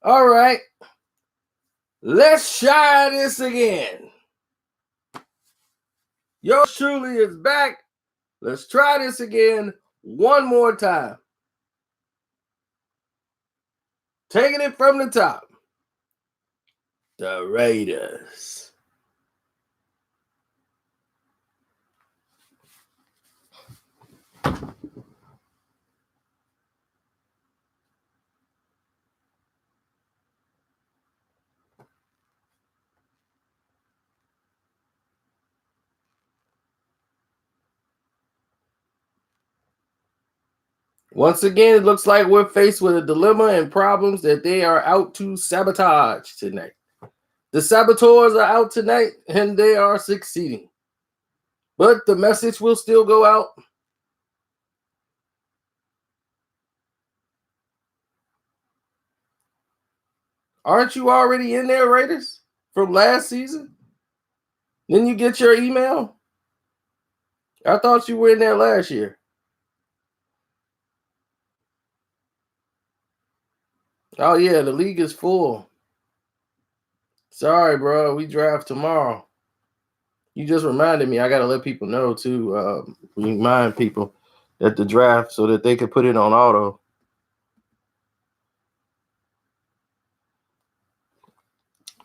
All right. Let's try this again. Yours truly is back. Let's try this again one more time. Taking it from the top. The Raiders. Once again, it looks like we're faced with a dilemma and problems that they are out to sabotage tonight. The saboteurs are out tonight and they are succeeding. But the message will still go out. Aren't you already in there, Raiders, from last season? Didn't you get your email? I thought you were in there last year. Oh, yeah, the league is full. Sorry, bro. We draft tomorrow. You just reminded me. I got to let people know, too. Remind people at the draft so that they can put it on auto.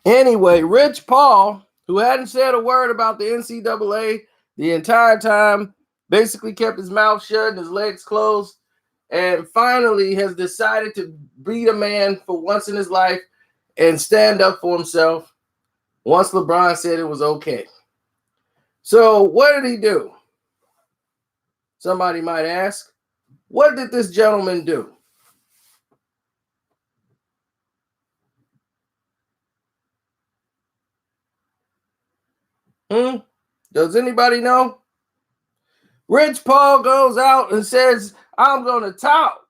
Anyway, Rich Paul, who hadn't said a word about the NCAA the entire time, basically kept his mouth shut and his legs closed, and finally has decided to be a man for once in his life and stand up for himself once LeBron said it was okay. So what did he do? Somebody might ask, what did this gentleman do? Does anybody know? Rich Paul goes out and says, I'm going to talk.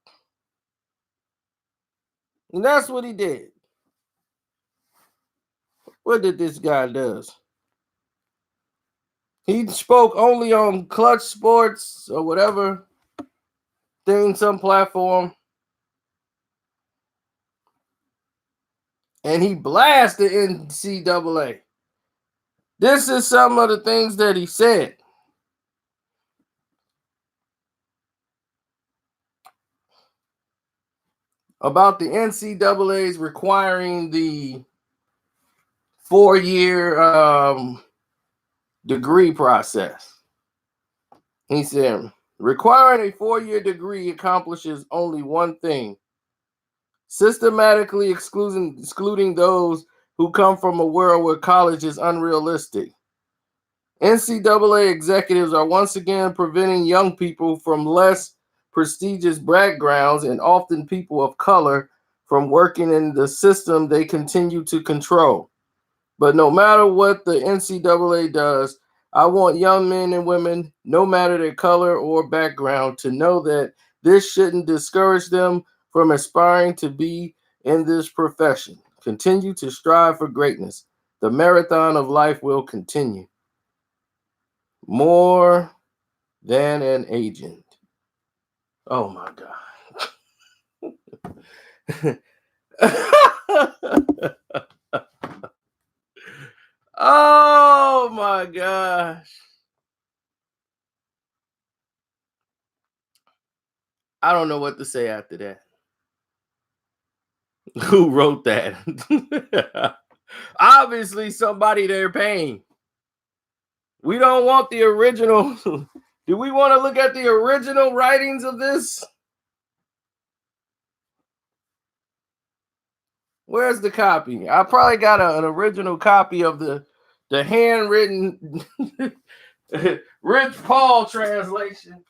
And that's what he did. What did this guy do? He spoke only on Clutch Sports or whatever thing, some platform. And he blasted NCAA. This is some of the things that he said. About the NCAA's requiring the 4-year degree process. He said, requiring a 4-year degree accomplishes only one thing: systematically excluding those who come from a world where college is unrealistic. NCAA executives are once again preventing young people from less prestigious backgrounds and often people of color from working in the system they continue to control. But no matter what the NCAA does, I want young men and women, no matter their color or background, to know that this shouldn't discourage them from aspiring to be in this profession. Continue to strive for greatness. The marathon of life will continue. More than an agent. Oh my God. Oh my gosh. I don't know what to say after that. Who wrote that? Obviously, somebody they're paying. We don't want the original. Do we want to look at the original writings of this? Where's the copy? I probably got an original copy of the handwritten Rich Paul translation.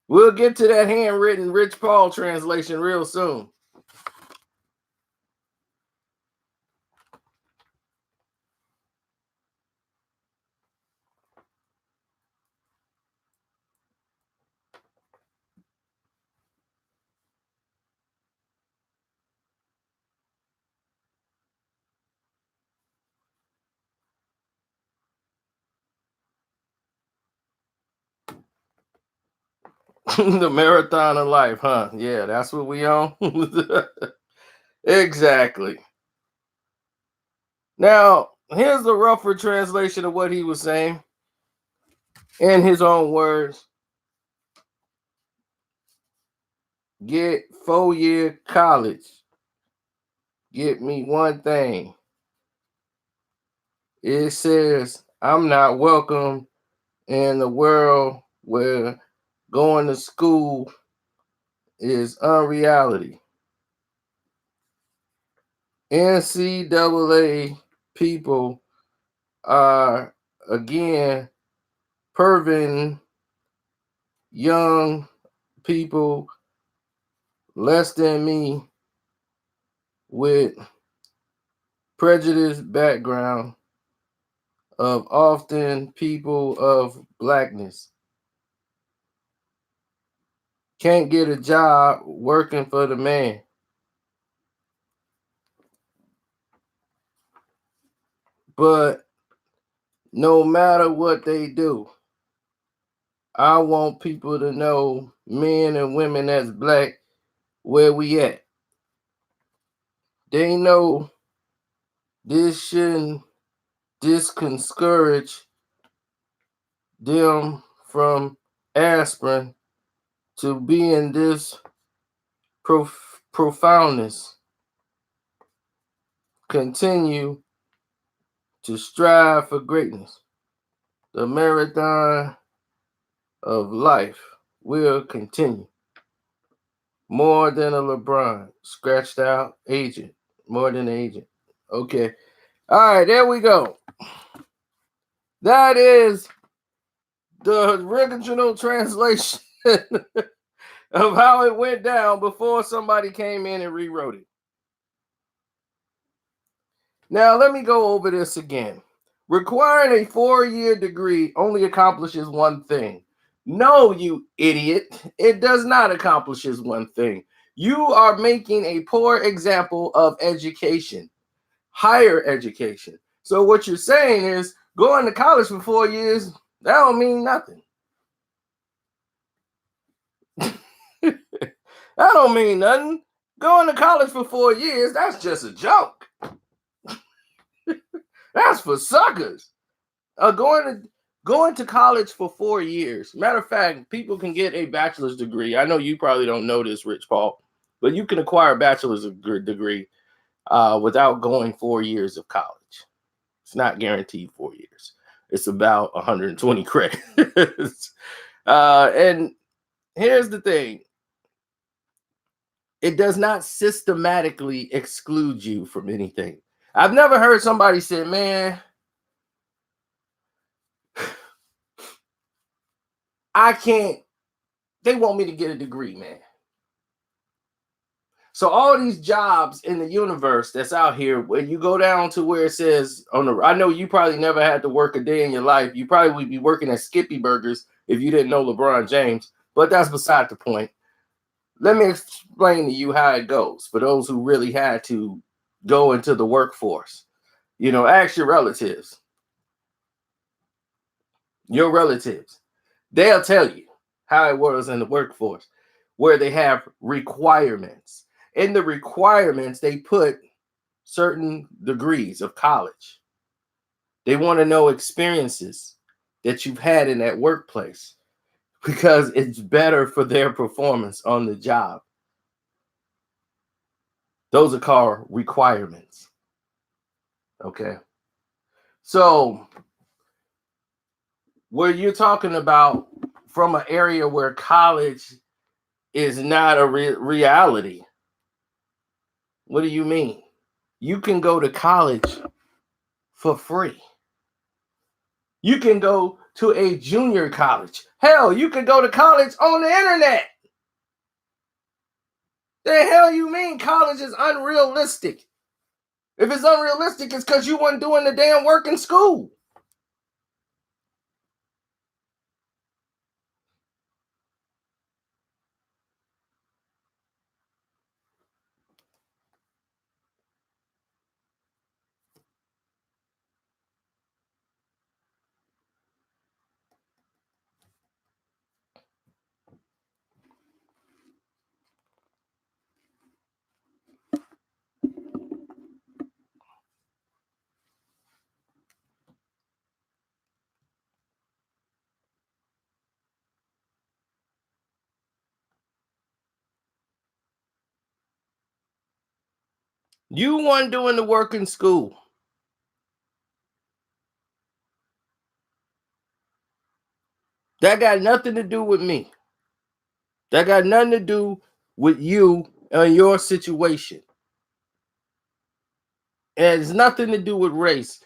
We'll get to that handwritten Rich Paul translation real soon. The marathon of life, huh? Yeah, that's what we on. Exactly. Now, here's the rougher translation of what he was saying in his own words. Get 4-year college. Get me one thing. It says I'm not welcome in the world where going to school is unreality. NCAA people are again perverting young people less than me with prejudiced background of often people of blackness can't get a job working for the man. But no matter what they do, I want people to know, men and women that's black, where we at. They know this shouldn't discourage them from aspiring to be in this profoundness. Continue to strive for greatness. The marathon of life will continue. More than a LeBron, scratched out agent, more than an agent. Okay. All right, there we go. That is the original translation of how it went down before somebody came in and rewrote it. Now, let me go over this again. Requiring a 4-year degree only accomplishes one thing. No, you idiot. It does not accomplish one thing. You are making a poor example of education, higher education. So what you're saying is going to college for 4 years, that don't mean nothing. That don't mean nothing. Going to college for 4 years, that's just a joke. That's for suckers. Going to college for 4 years. Matter of fact, people can get a bachelor's degree. I know you probably don't know this, Rich Paul, but you can acquire a bachelor's degree without going 4 years of college. It's not guaranteed 4 years. It's about 120 credits. And here's the thing. It does not systematically exclude you from anything. I've never heard somebody say, man, I can't, they want me to get a degree, man. So all these jobs in the universe that's out here, when you go down to where it says on the, I know you probably never had to work a day in your life. You probably would be working at Skippy Burgers if you didn't know LeBron James, but that's beside the point. Let me explain to you how it goes for those who really had to go into the workforce. You know, ask your relatives. Your relatives. They'll tell you how it was in the workforce, where they have requirements. In the requirements, they put certain degrees of college. They want to know experiences that you've had in that workplace because it's better for their performance on the job. Those are called requirements. Okay. So, where you're talking about from an area where college is not a reality, what do you mean? You can go to college for free. You can go to a junior college. Hell, you can go to college on the internet. The hell you mean college is unrealistic? If it's unrealistic, it's because you weren't doing the damn work in school. You weren't doing the work in school. That got nothing to do with me. That got nothing to do with you and your situation. It has nothing to do with race.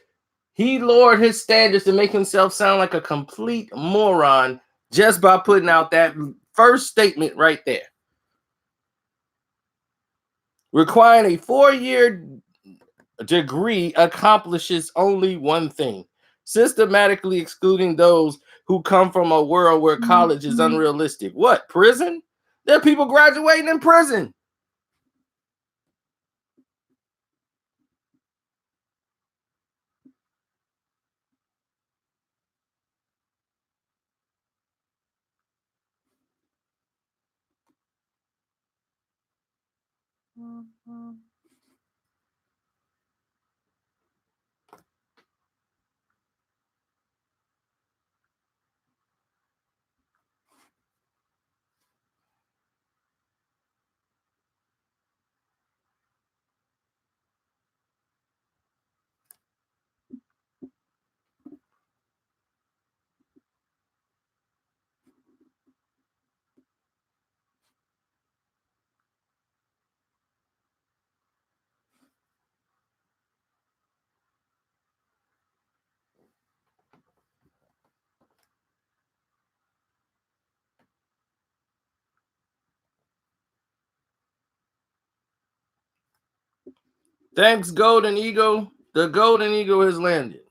He lowered his standards to make himself sound like a complete moron just by putting out that first statement right there. Requiring a 4-year degree accomplishes only one thing: systematically excluding those who come from a world where college is unrealistic. What, prison? There are people graduating in prison. Thanks, Golden Eagle. The Golden Eagle has landed.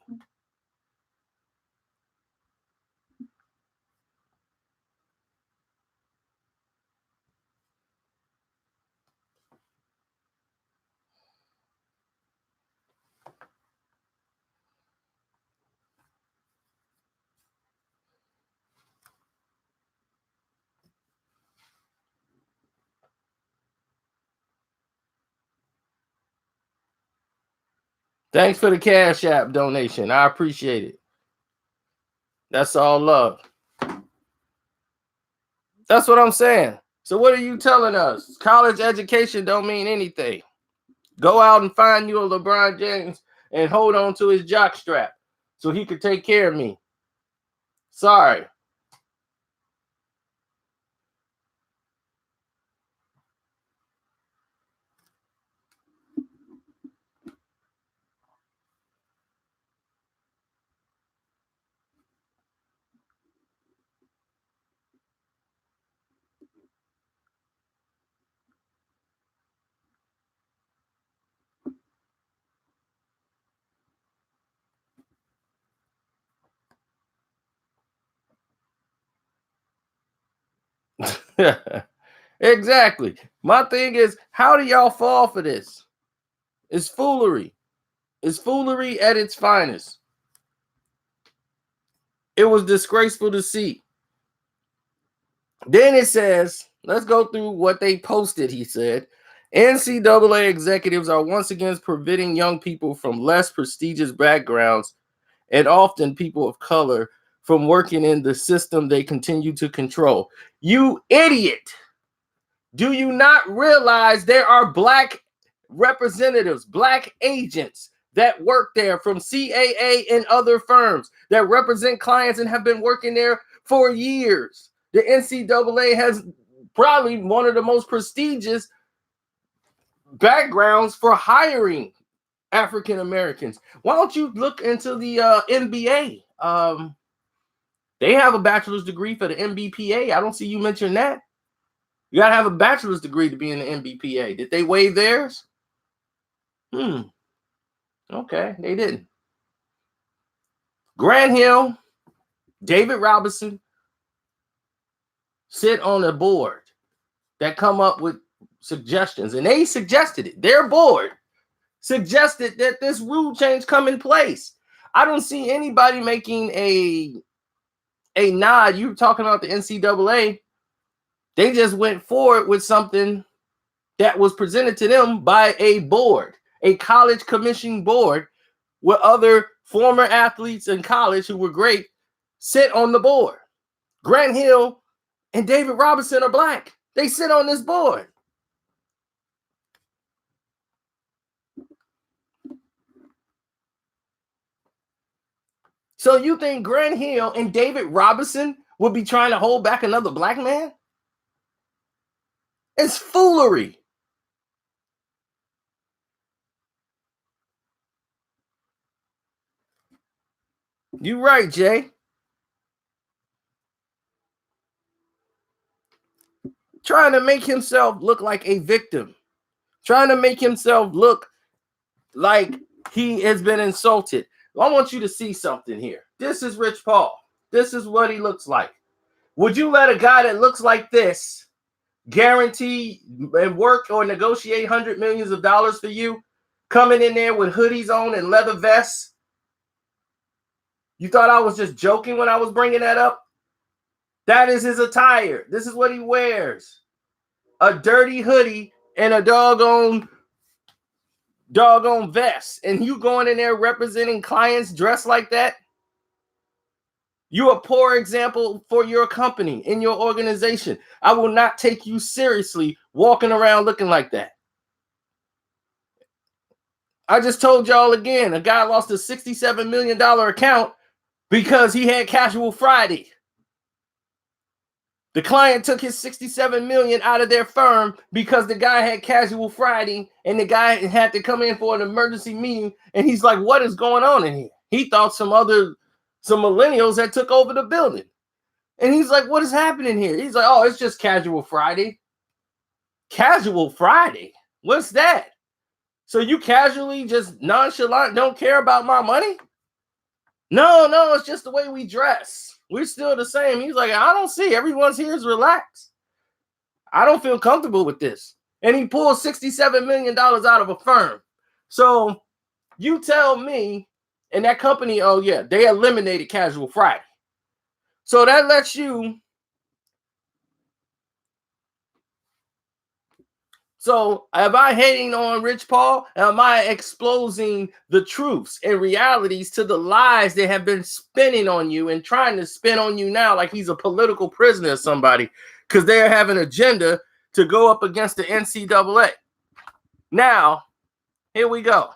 Thanks for the Cash App donation. I appreciate it. That's all love. That's what I'm saying. So what are you telling us? College education don't mean anything. Go out and find you a LeBron James and hold on to his jock strap so he could take care of me. Sorry. Exactly. My thing is, how do y'all fall for this? It's foolery. It's foolery at its finest. It was disgraceful to see. Then it says, let's go through what they posted. He said, NCAA executives are once again preventing young people from less prestigious backgrounds and often people of color from working in the system they continue to control. You idiot. Do you not realize there are black representatives, black agents that work there from CAA and other firms that represent clients and have been working there for years? The NCAA has probably one of the most prestigious backgrounds for hiring African Americans. Why don't you look into the NBA? They have a bachelor's degree for the MBPA. I don't see you mention that. You got to have a bachelor's degree to be in the MBPA. Did they waive theirs? Okay, they didn't. Grant Hill, David Robinson sit on a board that come up with suggestions, and they suggested it. Their board suggested that this rule change come in place. I don't see anybody making a nod. You were talking about the NCAA. They just went forward with something that was presented to them by a board, a college commission board, where other former athletes in college who were great sit on the board. Grant Hill and David Robinson are black. They sit on this board. So you think Grant Hill and David Robinson would be trying to hold back another black man? It's foolery. You right, Jay. Trying to make himself look like a victim. Trying to make himself look like he has been insulted. I want you to see something here. This is Rich Paul. This is what he looks like. Would you let a guy that looks like this guarantee and work or negotiate hundred millions of dollars for you, coming in there with hoodies on and leather vests? You thought I was just joking when I was bringing that up? That is his attire. This is what he wears. A dirty hoodie and a doggone vest. And you going in there representing clients dressed like that? You're a poor example for your company, in your organization. I will not take you seriously walking around looking like that. I just told y'all again, a guy lost a $67 million account because he had Casual Friday. The client took his $67 million out of their firm because the guy had Casual Friday and the guy had to come in for an emergency meeting. And he's like, what is going on in here? He thought some millennials had took over the building. And he's like, what is happening here? He's like, oh, it's just Casual Friday. Casual Friday? What's that? So you casually just nonchalant don't care about my money? No, it's just the way we dress. We're still the same. He's like, I don't see. Everyone's here is relaxed. I don't feel comfortable with this. And he pulled $67 million out of a firm. So you tell me, and that company, oh yeah, they eliminated Casual Friday. So that lets you. So am I hating on Rich Paul? Am I exposing the truths and realities to the lies they have been spinning on you and trying to spin on you now like he's a political prisoner or somebody because they have an agenda to go up against the NCAA? Now, here we go.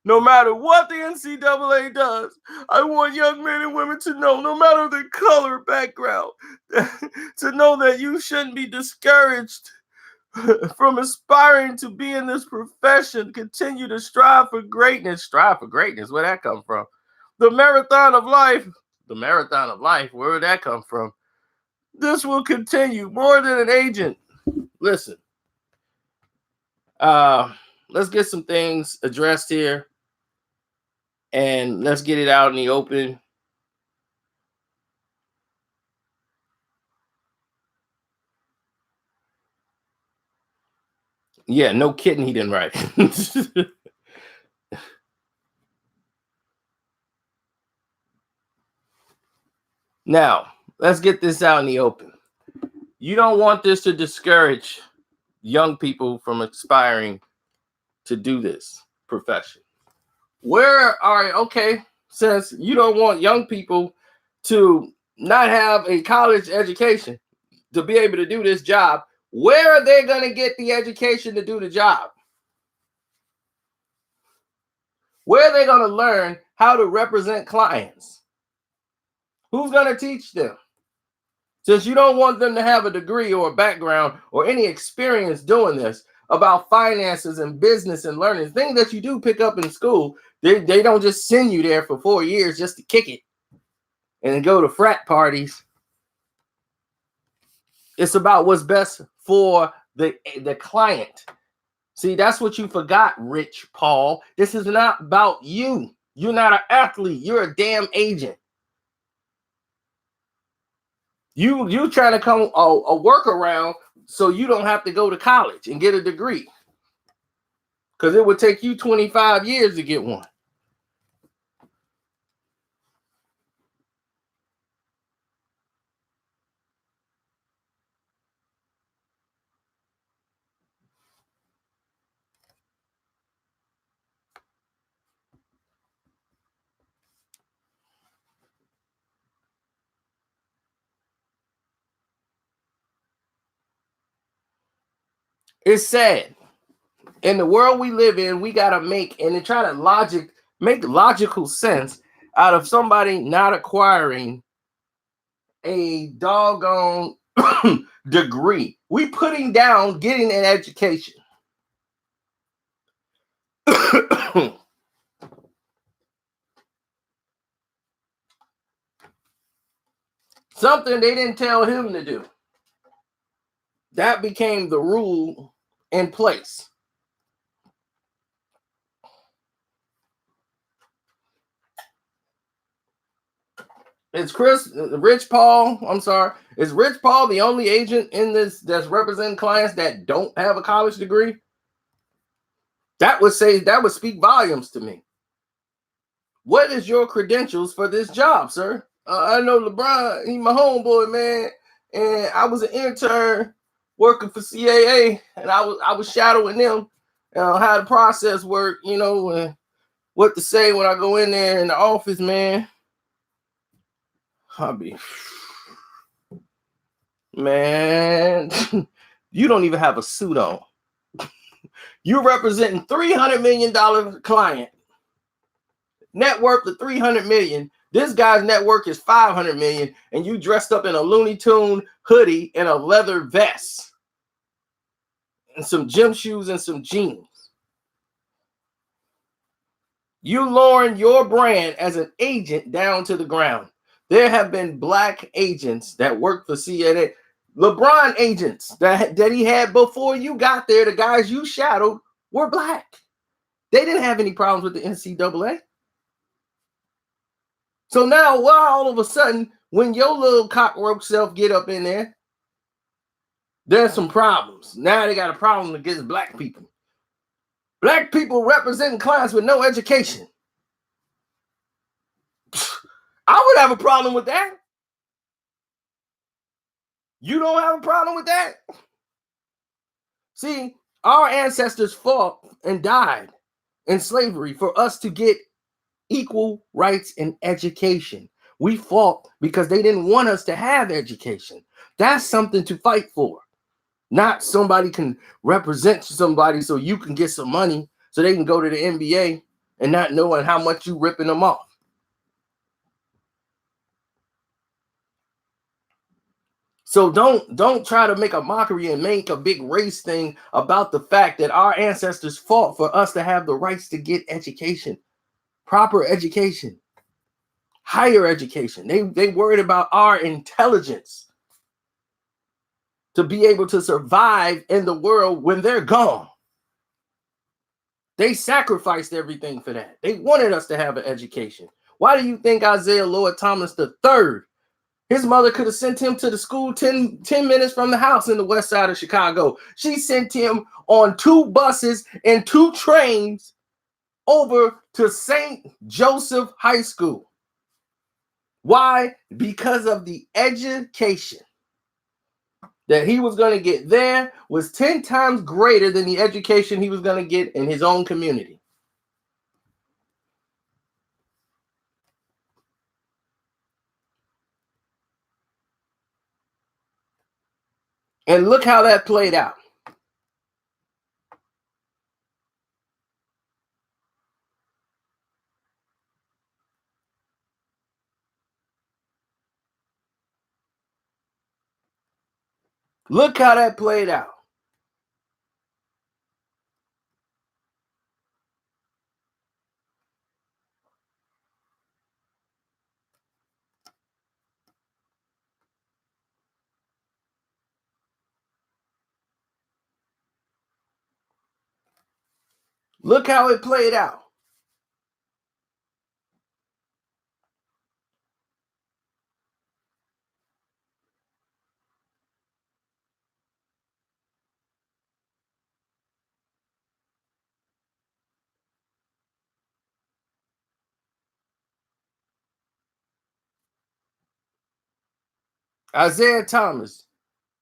No matter what the NCAA does, I want young men and women to know, no matter the color background, to know that you shouldn't be discouraged from aspiring to be in this profession. Continue to strive for greatness. Strive for greatness. Where'd that come from? The marathon of life. The marathon of life. Where did that come from? This will continue. More than an agent. Listen. Let's get some things addressed here. And let's get it out in the open. Yeah, no kidding, he didn't write it. Now, let's get this out in the open. You don't want this to discourage young people from aspiring to do this profession. Since you don't want young people to not have a college education to be able to do this job, where are they going to get the education to do the job? Where are they going to learn how to represent clients? Who's going to teach them? Since you don't want them to have a degree or a background or any experience doing this about finances and business and learning, things that you do pick up in school, they don't just send you there for 4 years just to kick it and go to frat parties. It's about what's best for the client. See, that's what you forgot, Rich Paul. This is not about you. You're not an athlete. You're a damn agent. You trying to come a workaround so you don't have to go to college and get a degree. Because it would take you 25 years to get one. It's sad. In the world we live in, we gotta make logical sense out of somebody not acquiring a doggone degree. We putting down getting an education. Something they didn't tell him to do. That became the rule in place. Is Rich Paul the only agent in this that's representing clients that don't have a college degree? That would speak volumes to me. What is your credentials for this job, sir? I know LeBron, he's my homeboy, man. And I was an intern working for CAA, and I was shadowing them how the process worked, and what to say when I go in there in the office, man. Hobby. Man, you don't even have a suit on. You're representing $300 million client. Net worth of $300 million. This guy's net worth is $500 million, and you dressed up in a Looney Tune hoodie and a leather vest and some gym shoes and some jeans. You lowering your brand as an agent down to the ground. There have been black agents that work for CNA. LeBron agents that he had before you got there, the guys you shadowed, were black. They didn't have any problems with the NCAA. So now, why all of a sudden, when your little cockroach self get up in there, there's some problems. Now they got a problem against black people. Black people representing clients with no education. I would have a problem with that. You don't have a problem with that? See, our ancestors fought and died in slavery for us to get equal rights in education. We fought because they didn't want us to have education. That's something to fight for. Not somebody can represent somebody so you can get some money so they can go to the NBA and not knowing how much you ripping them off. So don't try to make a mockery and make a big race thing about the fact that our ancestors fought for us to have the rights to get education, proper education, higher education. They worried about our intelligence to be able to survive in the world when they're gone. They sacrificed everything for that. They wanted us to have an education. Why do you think Isaiah Lloyd Thomas III, his mother could have sent him to the school 10 minutes from the house in the west side of Chicago? She sent him on 2 buses and 2 trains over to St. Joseph High School. Why? Because of the education that he was going to get there was 10 times greater than the education he was going to get in his own community. And look how that played out. Look how that played out. Look how it played out. Isaiah Thomas,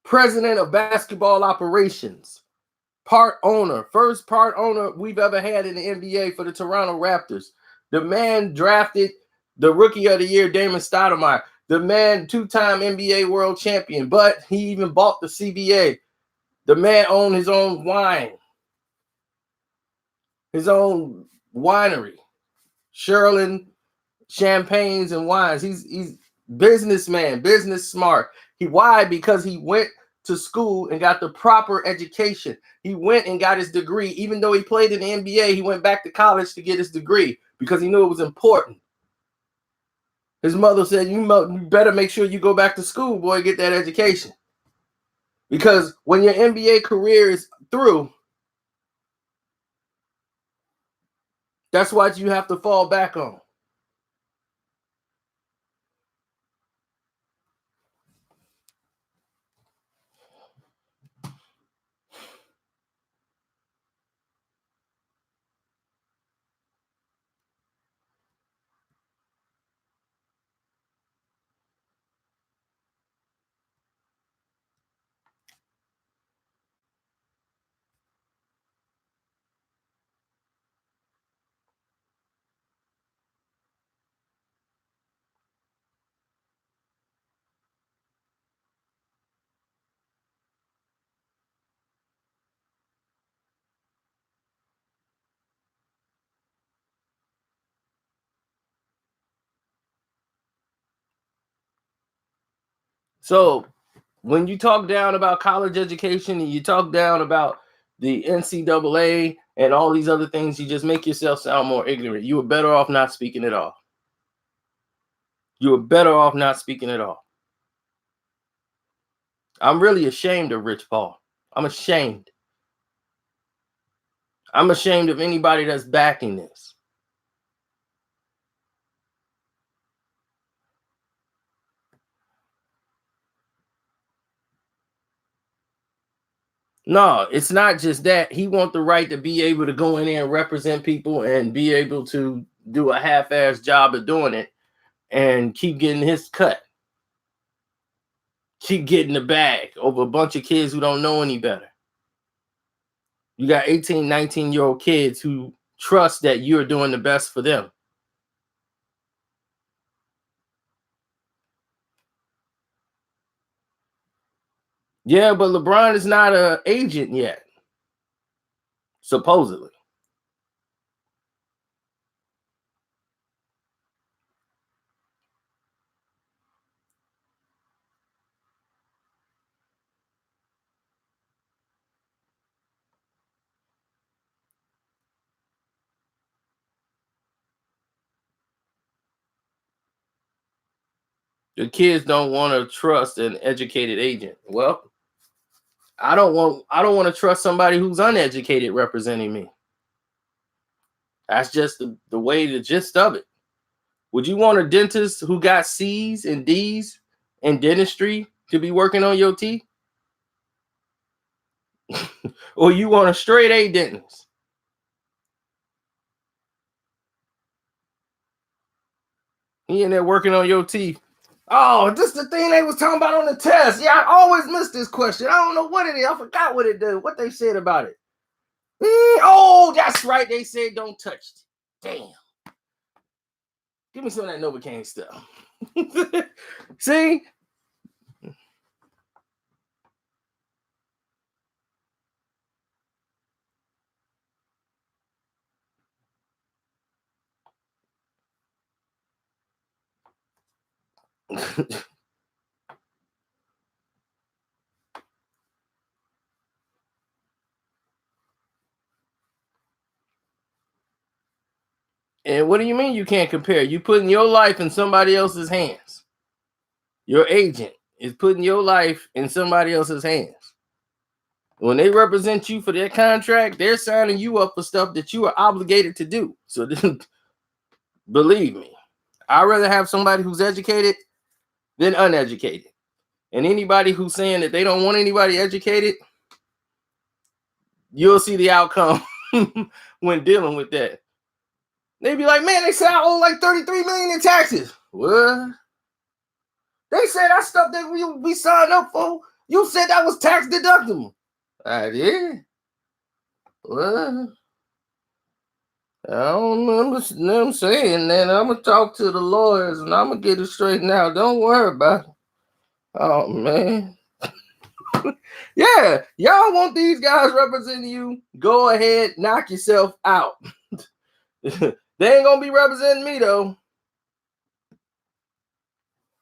president of basketball operations, first part owner we've ever had in the NBA for the Toronto Raptors. The man drafted the rookie of the year, Damon Stoudemire. The man, 2-time NBA world champion, but he even bought the CBA. The man owned his own wine, his own winery, Shirley champagnes and wines. He's businessman, business smart. Why? Because he went to school and got the proper education. He went and got his degree. Even though he played in the NBA, he went back to college to get his degree because he knew it was important. His mother said, you better make sure you go back to school, boy, get that education. Because when your NBA career is through, that's what you have to fall back on. So when you talk down about college education and you talk down about the NCAA and all these other things, you just make yourself sound more ignorant. You were better off not speaking at all. You were better off not speaking at all. I'm really ashamed of Rich Paul. I'm ashamed. I'm ashamed of anybody that's backing this. No, it's not just that. He wants the right to be able to go in there and represent people and be able to do a half-ass job of doing it and keep getting his cut. Keep getting the bag over a bunch of kids who don't know any better. You got 18, 19-year-old kids who trust that you're doing the best for them. Yeah, but LeBron is not an agent yet, supposedly. The kids don't want to trust an educated agent. Well, I don't want to trust somebody who's uneducated representing me. That's just the way, the gist of it. Would you want a dentist who got C's and D's in dentistry to be working on your teeth? Or you want a straight A dentist? He in there working on your teeth. Oh, this is the thing they was talking about on the test. Yeah, I always miss this question. I don't know what it is. I forgot what it did. What they said about it. Oh, that's right. They said don't touch it. Damn. Give me some of that Novocaine stuff. See? And what do you mean you can't compare? You putting your life in somebody else's hands. Your agent is putting your life in somebody else's hands. When they represent you for their contract, they're signing you up for stuff that you are obligated to do. So believe me, I'd rather have somebody who's educated than uneducated. And anybody who's saying that they don't want anybody educated, you'll see the outcome when dealing with that. They be like, man, they said I owe like $33 million in taxes. What? They said that stuff that we signed up for, you said that was tax deductible. I did. Well, I don't know. I'm saying that I'm gonna talk to the lawyers and I'm gonna get it straightened out. Don't worry about it. Oh man. Yeah, y'all want these guys representing you? Go ahead, knock yourself out. They ain't gonna be representing me though.